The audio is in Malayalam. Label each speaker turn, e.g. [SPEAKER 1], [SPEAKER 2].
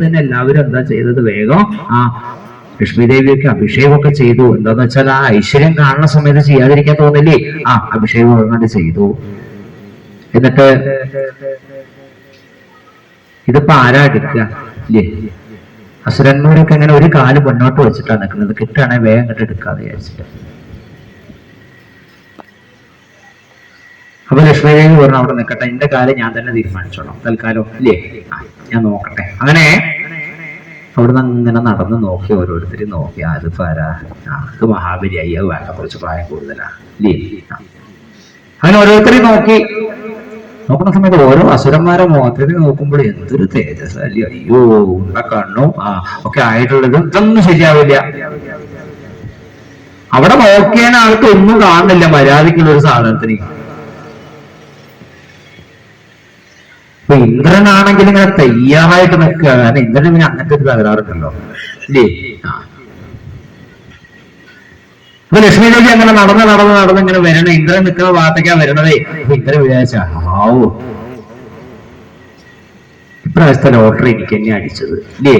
[SPEAKER 1] തന്നെ എല്ലാവരും എന്താ ചെയ്തത്? വേഗം ലക്ഷ്മി ദേവിയൊക്കെ അഭിഷേകമൊക്കെ ചെയ്തു. എന്താന്ന് വെച്ചാൽ ആ ഐശ്വര്യം കാണുന്ന സമയത്ത് ചെയ്യാതിരിക്കാൻ തോന്നില്ലേ? അഭിഷേകം അങ്ങോട്ട് ചെയ്തു. എന്നിട്ട് ഇതിപ്പോ ആരാ എടുക്കുക ഇല്ലേ? അസുരന്മാരൊക്കെ അങ്ങനെ ഒരു കാല് മുന്നോട്ട് വെച്ചിട്ടാണ് നിൽക്കുന്നത്. കിട്ടുകയാണെങ്കിൽ വേഗം ഇങ്ങോട്ട് എടുക്കാന്ന് വിചാരിച്ചിട്ട്. അപ്പൊ ലക്ഷ്മി ദേവി പറഞ്ഞു അവിടെ നിൽക്കട്ടെ, എന്റെ കാര്യം ഞാൻ തന്നെ തീരുമാനിച്ചോളാം തൽക്കാലം ഇല്ലേ, ഞാൻ നോക്കട്ടെ. അങ്ങനെ അവിടുന്ന് അങ്ങനെ നടന്ന് നോക്കി, ഓരോരുത്തരും നോക്കി. അത് ആരാ? അത് മഹാബലിയായി, അത് വേണ്ട, കുറച്ച് പ്രായം കൂടുതലാ ഇല്ലേ. അങ്ങനെ ഓരോരുത്തരെയും നോക്കി. നോക്കുന്ന സമയത്ത് ഓരോ അസുരന്മാരെ മുഖത്തേക്ക് നോക്കുമ്പോൾ എന്തൊരു തേജസ് അല്ലേ! അയ്യോ, ഉണ്ട കണ്ണും ഒക്കെ ആയിട്ടുള്ളത് ഇതൊന്നും ശരിയാവില്ല. അവിടെ നോക്കിയാൽ ആൾക്ക് ഒന്നും കാണുന്നില്ല മര്യാദക്കുള്ള ഒരു സാധനത്തിന്. ഇപ്പൊ ഇന്ദ്രനാണെങ്കിൽ ഇങ്ങനെ തയ്യാറായിട്ട് നിൽക്കുക. കാരണം ഇന്ദ്രന് പിന്നെ അങ്ങനത്തെ ഒരു തകരാറുണ്ടല്ലോ ഇല്ലേ. അപ്പൊ ലക്ഷ്മി ദേവി അങ്ങനെ നടന്ന് ഇങ്ങനെ വരണേ. ഇന്ദ്രൻ നിൽക്കുന്ന ഭാഗത്തേക്കാ വരണതേ. അപ്പൊ ഇന്ദ്രൻ വിചാരിച്ച ഇപ്രാവശ്യത്തെ ലോട്ടറി എനിക്ക് തന്നെ അടിച്ചത് ഇല്ലേ.